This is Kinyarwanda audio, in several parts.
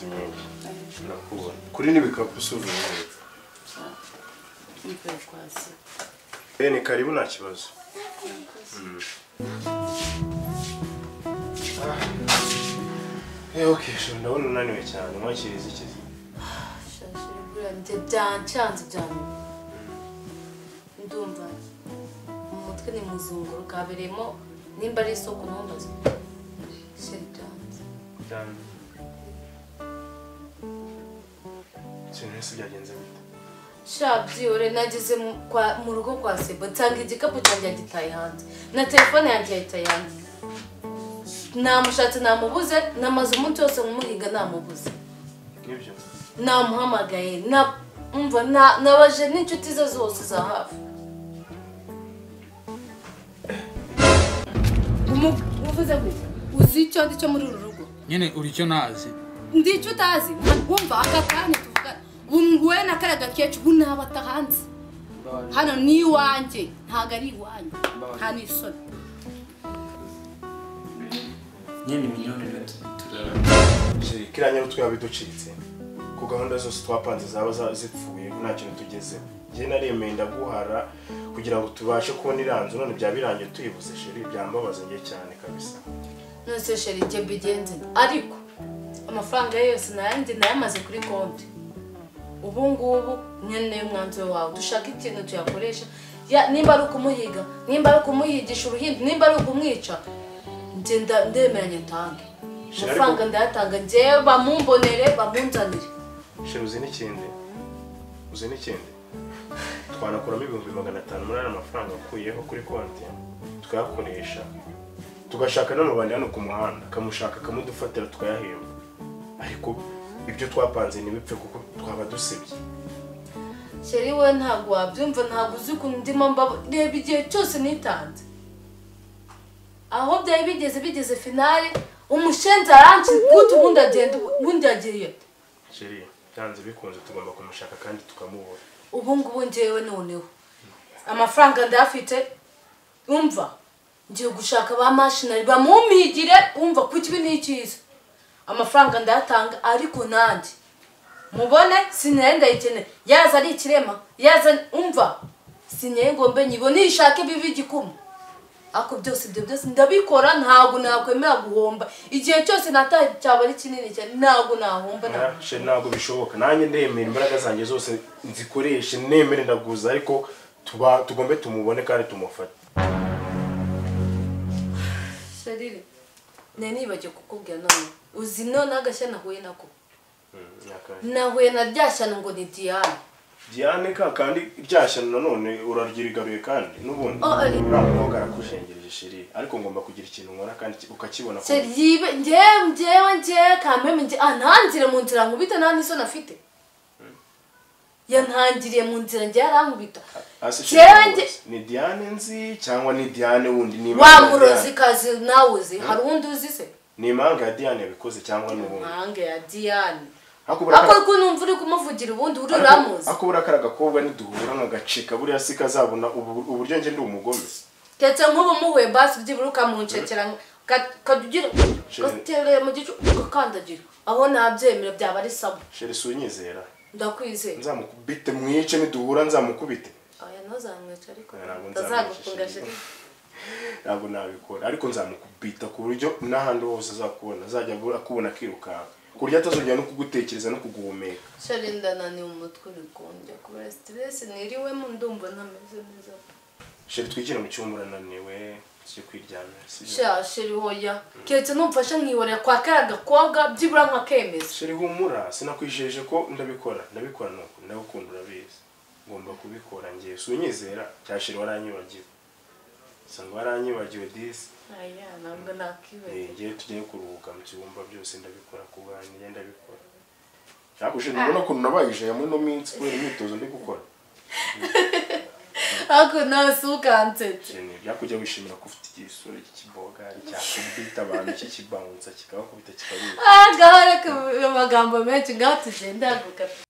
iminsi myinshi nakubona kuri n'ibikapu usuzuma neza ni karibu nta kibazo okay ndabona unaniwe cyane mwakiriza iki njye byancanze byane ndumva umutwe ni muzunguruka kaberemo nimba ari isoko ntumbaze sheri byanze sinese byagenze bite shabyore nageze mu rugo kwa Sebo nsanga igikapu cyanjye gitaye hanze na telefone yanjye yitaye hanze namushatse namubuze namaze umunsi wose nkumuhiga namubuze nibyo namuhamagaye umva nabaje n'inshuti ze zose za hafi uvuze gute uzi icyo ndi cyo muri uru rugo nyine uri cyo nazi ndi icyo utazi wumva aka kanya tuvugana wowe na karaga kecu bunabata hanze hano ni iwanjye ntago ari iwanjye nta n'isoni nyine miliyoni kiranya n'utwe yabiducitse ku gahunda zose twapanze zaba zipfuye nta kintu tugezeho njye naremeye ndaguhara kugira ngo tubashe kubona iranzu none byabirangiye tuyibuze sheri byambabaza ngiye cyane kabisa nose sheri njye bigenze ariko amafaranga yose nayamaze kuri konti ubu ngubu nyene umwanzuro wawe dushaka ikintu tuyakoresha nimba ari ukumuhiga nimba ari ukumuhigisha uruhimbi nimba ari ukumwica njye ndemeranya tange amafaranga ndayatanga njyewe bamumbonere bamunzanire sheri uzi n'ikindi twanakuramo 500 muri aya mafaranga akuyeho kuri konti tukayakoresha tugashaka n'amabandi hano ku muhanda kamushaka kamudufatira tukayahemba ariko ibyo twapanze ntibipfe kuko twaba dusebye sheri we ntabwo wabyumva ntabwo uzi ukuntu ndimo reba igihe cyose nitanze aho byari bigeze finale umushenzi aranshi gute ubundi yagiye sheri byanze bikunze tugomba kumushaka kandi tukamubona ubu ngubu njyewe noneho amafaranga ndafite umva ngiye gushaka ba mashinari bamumpigire umva kuki ibi ni cyiza amafaranga ndayatanga ariko nanjye mubone sinenda yikeneye yaza ari ikirema yaza umva sinye ngombe nyibone ishake bibi gikuma ako byose ndabikora ntabwo nakwemera guhomba igihe cyose nataye cyaba ari kinini cyane ntabwo nahomba ntabwo bishoboka nanjye ndemera imbaraga zanjye zose nzikoreshe nemere ndaguza ariko tugombe tumubone kandi tumufate Sharire nibagiye kukubwira none uzi none agashya nahuye nako nahuye na ryashyano ngo ni Diane kandi ryashyano nanone uraryirigaruye kandi n'ubundi uramuhoga arakushengereje sheri ariko ngomba kugira ikintu nkora kandi ukakibona ko yibe njyewe kameme ntanzire mu nzira nkubita nta n'isoni afite yantangiriye mu nzira njye yarankubita ni Diane nzi cyangwa ni Diane wundi ni wamurozi kazi nawe uzi hari undi uzi se ni impanga ya Diane yabikoze cyangwa n'ubundi impanga ya Diane ako ko numva uri kumuvugira ubundi ururamuzi ako buraka gakobwa niduhura nkagacika buriya sikazabona uburyo nje ndi umugome ketse nk'ubu muhuye basi byiburuka mu ncekera kadugira gatereye mu gicu ukandagira aho nabyemera byaba ari sabo sheri sunyizera ndakwizeye nzamukubite mwice niduhura nzamukubite aya ntazamwica ariko ndazagufunga sheri ntabwo nabikora ariko nzamukubita ku buryo n'ahandi hose azakubona azajya akubona akirukanka kurya atazongera no kugutekereza no kuguhumeka sheri ndananiwe umutwe uri kundya kubera stress niriwemo ndumva ntameze neza sheri twigire mu cyumba urananiwe cyo kwiryamira sheri hoya ketse numfasha nkihorera kwa karaga koga byibura nkakemeza sheri humura sinakwijeje ko ndabikora nuko ndagukunda urabizi ngomba kubikora ngiye sunyizera cya sheri waranyibagiwe sanga waranyibagiwe disi aya ntabwo nakibagiwe ngiye tugiye kuruhuka mu cyumba byose ndabikora ku bwanjye ngenda bikora cyakuje nubona ko nabayije muri no minsi kubera imyitozo ndi gukora ako nasukansetse byakujya wishimira ko ufite igisura cy'ikibogari cyakubita abantu cy'ikibangutsa kikabakubita kikabira gahora ku magambo menshi ngaho tugenda gukata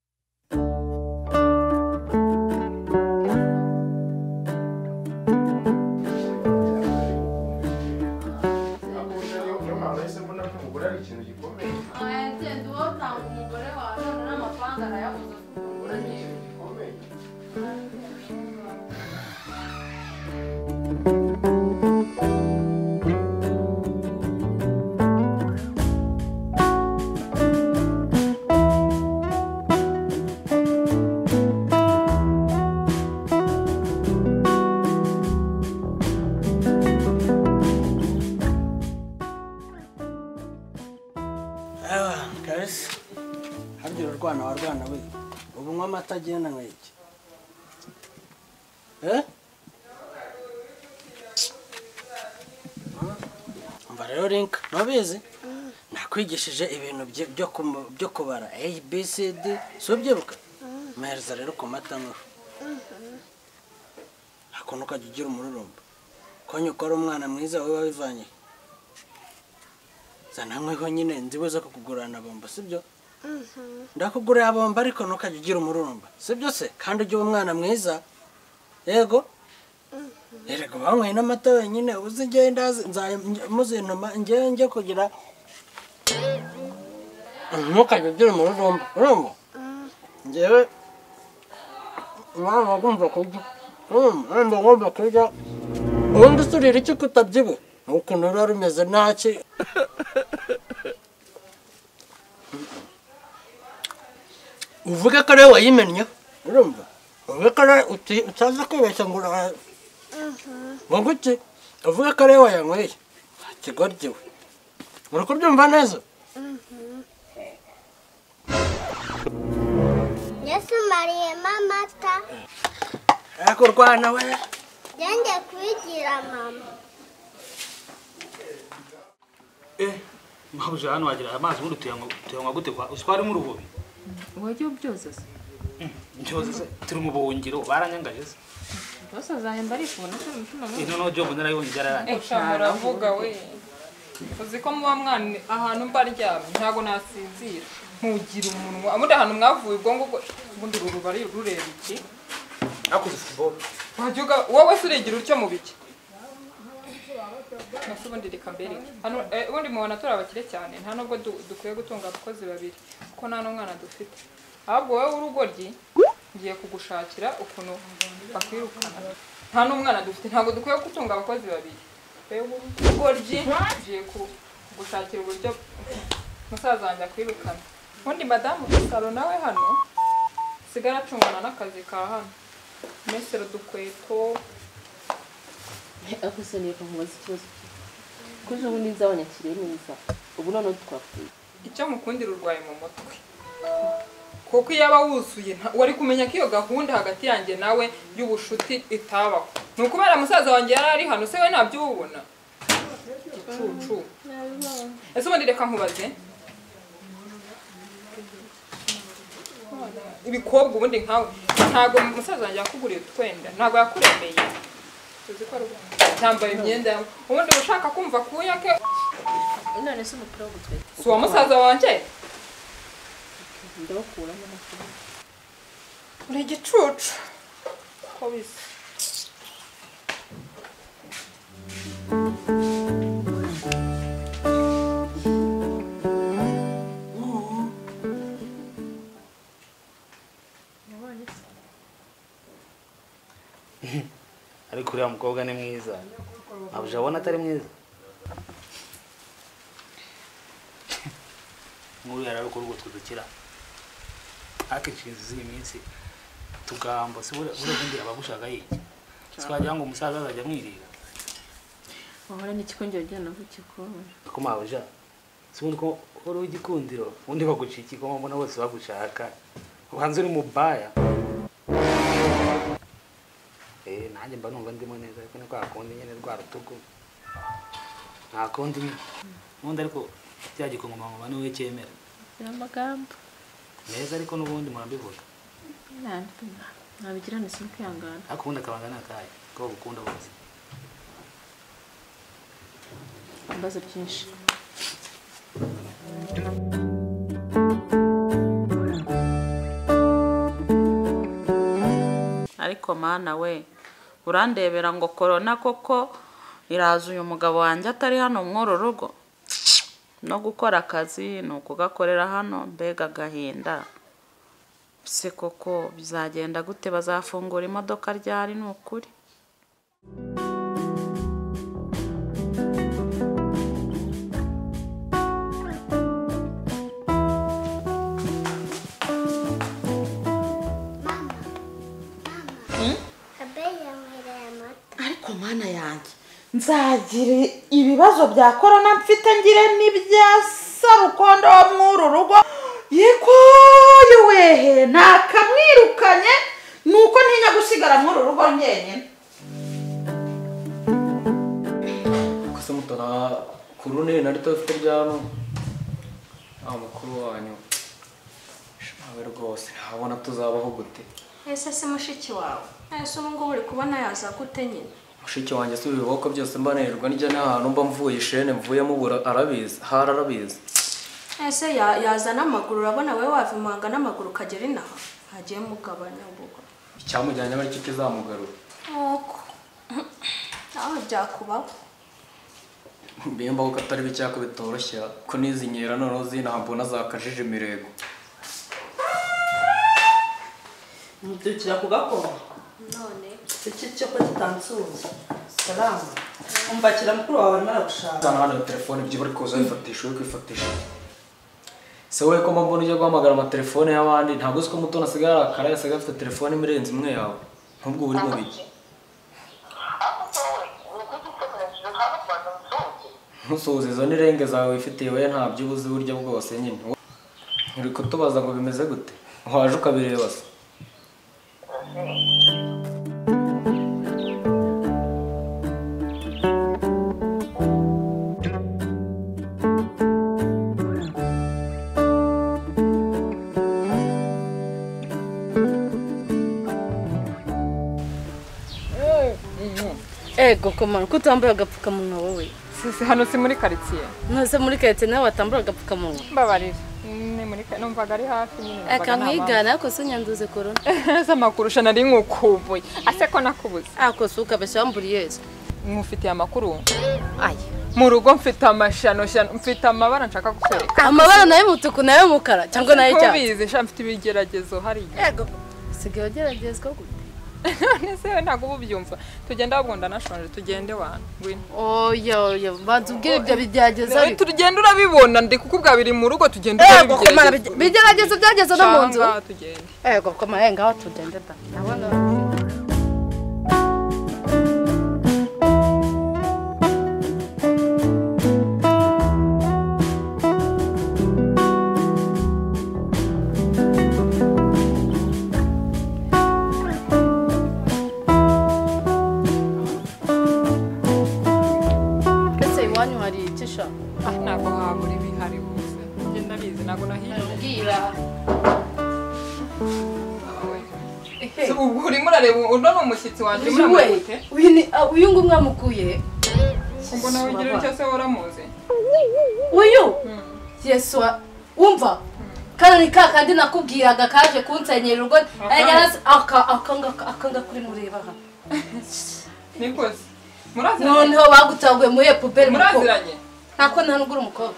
se mbona ko umugore ari ikintu gikomeye. Genda uwo utanga umugore wawe none n'amafaranga arayabuze Umugore ni ikintu gikomeye. Rwana warwana we ubu nywa amata agenda nk'iki umva rero Link ntubizi nakwigishije ibintu byo kubara ABCD si ubyibuka mpereza rero ku mata nkuru hakuno ukajya ugira umururumba ko nyoko ari umwana mwiza wowe wabivanye zana nkweho nyine nzibuze kukugurana bomba sibyo ndakugurira bomba ariko ntukajya ugira umururumba sibyo se kandi ujye umwana mwiza yego erego banyweye n'amata wenyine uzi njyewe muzinuma njye kugira ntukajya ugira umururumba urumva njyewe umwana agomba kurya urumva agomba kurya ubundi usurira iki kutabyibuha ukuntu ruba rumeze ntaki uvuge ko rero wayimennye urumva uvuge ko rero utaza kwibeshya ngo ngo iki uvuge ko rero wayanyweye kigoryi we uri kubyumva neza Yesu mariyemo amata ariko Rwana we yenge kwigira mama Mabuja hano wagira amazi ubundi tuyanywa gute kwa uswari mu rubobi Wajya byose se? byose turi mu buhungiro baranyangaje se Bose azahemba ariko ubona ko umutima mwe. ino job narayongera Muravuga we. Uzi ko muba mwana ahantu mbaryamye ntago nasinzira. Ntugira umunwa. Amundi ahantu mwavuye ubwongo ubundi rurubari rureba iki? nakuze football Wajuga wowe surigira utyo mu biki? Nasubundi reka mbere. Hano ubundi mubona tora abakire cyane nta nubwo dukwiye gutunga abakozi babiri kuko nta n'umwana dufite. Ahubwo wowe urugoryi ngiye kugushakira ukuntu bakwirukana. Nta n'umwana dufite ntago dukwiye gutunga abakozi babiri. Wewe urugoryi ngiye kugushakira uburyo musaza wanjye akwirukana. Ubundi madamu Salo nawe hano sigara acungana n'akazi ka hano. Mesero dukweto akusaniye kamubaza ikibazo kuje ubundi nzabanyakiriye neza ubu none twapfuye icyo mukundira urwaye mu mutwe kuko yaba wusuye wari kumenya ko iyo gahunda hagati yanjye nawe y'ubushuti itabaho nukubera musaza wanjye yari ari hano se we ntabyo ubona gicucu ese ubundi reka nkubaze ibikobwa ubundi nkawe ntago musaza wanjye yakuguriye utwenda ntago yakuremeye uzi ko yambaye imyenda ubundi ushaka kumva kuyake none se umupira wo gutweta si wa musaza wanjye ndabakuramo n'akuru uri igicucu ko bisa ariko uriya mukobwa ni mwiza Mabuja abona atari mwiza nkuru yararuko rwo tudukira akichinzi z'iyi minsi tugamba se bundi abagushaka yiki twagira ngo umusaza azajya mwirira wahora n'ikikongera jyana vuko ko Mabuja sibundi ko uri igikundiro undi baguciki ko mbona bose bagushaka ubanze uri mubaya nanjye mba numva ndimo neza ariko niko akundi nyene rwa rutugu nta kundi n'undi ariko byagikongoma niwe cyemera amagambo neza ariko n'ubundi murambivuga nabigirane simkwihangana ariko ubundi akabanga nakaye ko bagukunda bose ibibazo byinshi ariko mana we urandebera ngo corona koko iraza uyu mugabo wanjye atari hano mworo rugo no gukora akazi ni ukugakorera hano mbega agahinda se koko bizagenda gute bazafungura imodoka ryari ni ukuri ariko mana yanjye nzagira ibibazo bya corona mfite ngire n'ibya sarukondo wo mw'uru rugo yikoye wehe nakamwirukanye nuko ntinya gusigara mw'uru rugo nyenyine kose mutara kurune nari tofite byano amakuru wanyu shawe rwose ntabona tuzabaho gute ese se mushiki wawe ese ubu ngubu uri kubona yaza gute nyine mushiki wanjye si ibiboko byose mbanerwa njya n'ahantu mba mvuye ishene mvuyemo ubu arabizi arabizi ese yaza n'amaguru urabona wowe wava imanga n'amaguru ukagera inaha hagiye mugabanya ubwo icyamujyanye aba aricyo kizamugarura nawe byakubaho mbembaho ko atari bicyako bitoroshye ko n'izi nkera noneho zinambona zakajije imirego mutukira kugakoma none iki cyo ko kitansuza salama umbakira mukuru wawe arimo aragushaka zana hano telefone ibyo bari kuza bifatisha uri kwifatisha se wowe ko mbona ujya guhamagara amatelefone y'abandi ntabwo uzi ko mutoni asigaye arakara yasigaye afite telefone imirenze imwe yawe nk'ubwo uri mu biki ntusuhuze izo n'irenge zawe wifitiye we ntabyo ubuze uburyo bwose nyine uri kutubaza ngo bimeze gute waje ukabireba se ego komana ko utambaye agapfukamunwa wowe sisi hano si muri quartier nose muri quartier nawe watambara agapfukamunwa mbabarira ni muri numvaga ari hafi nyine aka mwigana ariko se nyanduze corona ese amakurusha nari nkukubuye ase ko nakubuze ako suka beshamburiye yesu mufitiye amakuru aya mu rugo mfite amashano mfite amabara nshaka kukwereka amabara nayo mutuku nayo mukara cyangwa nayo cyane ubizi sha mfite ibigeragezo hari ego sigaye geragezwa gute nese ntago ubyumva tugenda abunda nashonje tugende wana ngwino oya bantu ubwire ibyo bigerageza ariko tugenda urabibona ndi kukubwa biri mu rugo tugenda urabibigeragezo bigerageza byageze no mu nzu tugende ego komana ngaho tugende da nabona ntabwo habura ibihari bose ngenda bizi ntabwo nahiye ubu urimo urareba uno ni umushyitsi wanjye urimo urareba uyu nguyu mwamukuye ubwo nawe ugira icyo se waramuzi uyu yesu wumva kandi kakandi nakubwiraga kaje kunsenyera urugo akanga kuri mureba aha nikoze noneho bagutaguye muri puberi muraziranye ntako ntanugura umukobwa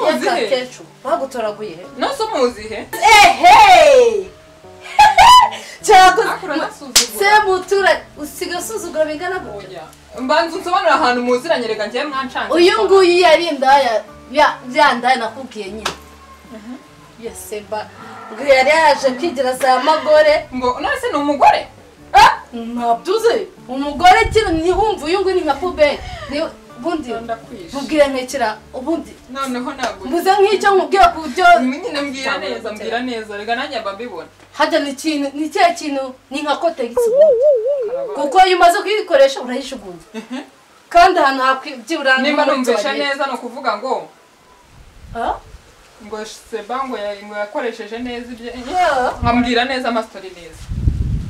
yakakecu bagutoraguye he nose umuzi he cyangwa se mutura usiga usuzugura bingana gutya mbanza unsobanura ahantu muziranye reka njye mwancanze uyu nguyu yari indaya ya ndaya nakubwiye nyine yeseba ngo yari yaje kwigira za magore ngo none se ni umugore ntabyo umugore kino ni wumva uyu nguyu ni nka puberi ubundi mubwire nkekera ubundi noneho ntabwo mbuze nk'icyo nkubwira ku byo nyine mbwira neza reka nanjye mba mbibona hajya ni cya kintu ni nka kotegisi kuko iyo umaze kuyikoresha urayishugunya kandi ahantu hakwibyiburana nimba numvisha neza ni ukuvuga ngo ngo seba ngo yakoresheje neza ibyo nkambwira neza amastori neza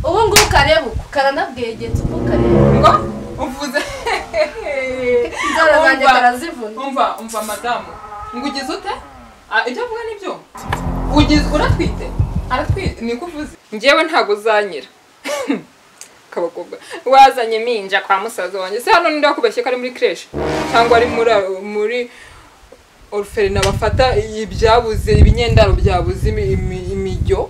ubu ngubu kareba uko karanabwegetse uko kareba ngo uvuze inzara zanjye karazivuna umva madamu ngo ugize ute ibyo avuga nibyo ugize uratwite aratwite niko uvuze njyewe ntabwo uzanyira kabakobwa wazanye minja kwa musaza wanjye se hano ninde wakubeshye ko ari muri creche cyangwa ari muri orpheline bafata ibyabuze ibinyendaro byabuze imijyo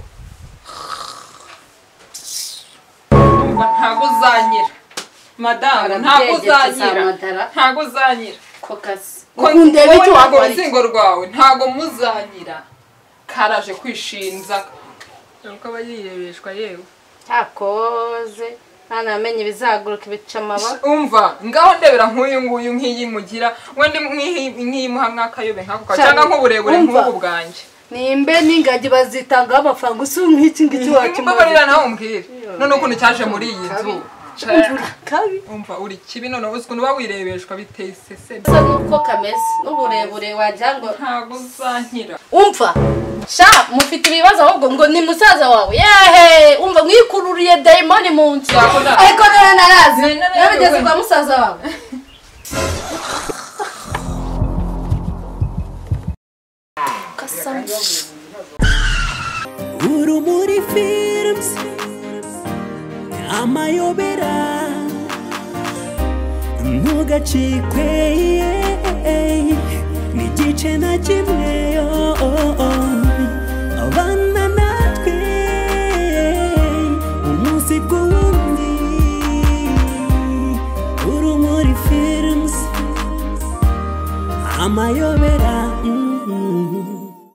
ntago uzanyira madame ntago uzanyira kokasi kundebe cyo wakora isingo rwawe ntago muzanyira karaje kwishinza nuko abayirebeshwa yewe cyakoze nana amenye bizaguruka ibicamaba umva ngaho ndebera nk'uyu nguyu nk'iyimugira wende nk'iyimuha mwakayobe nkako cyangwa nk'uburebure nk'ubu bwanje nimbe n'ingagi bazitanga amafaranga usu nk'iki ngiki wacu mbabarira nawe umbwire none ukuntu cyaje muri iyi nzu umva uri kibi none uzi ukuntu bawirebeshwa biteye iseseme se nuko kameze n'uburebure wagira ngo ntago uzankira umva sha mufite ibibazo ahubwo ngo ni musaza wawe yehe umva mwikururiye daimoni mu nzu ariko none narazi nabigeze kwa musaza wawe Urumuri Films amayobera ntugacikwe n'igice na kimwe abana natwe umunsi ku wundi Urumuri Films amayobera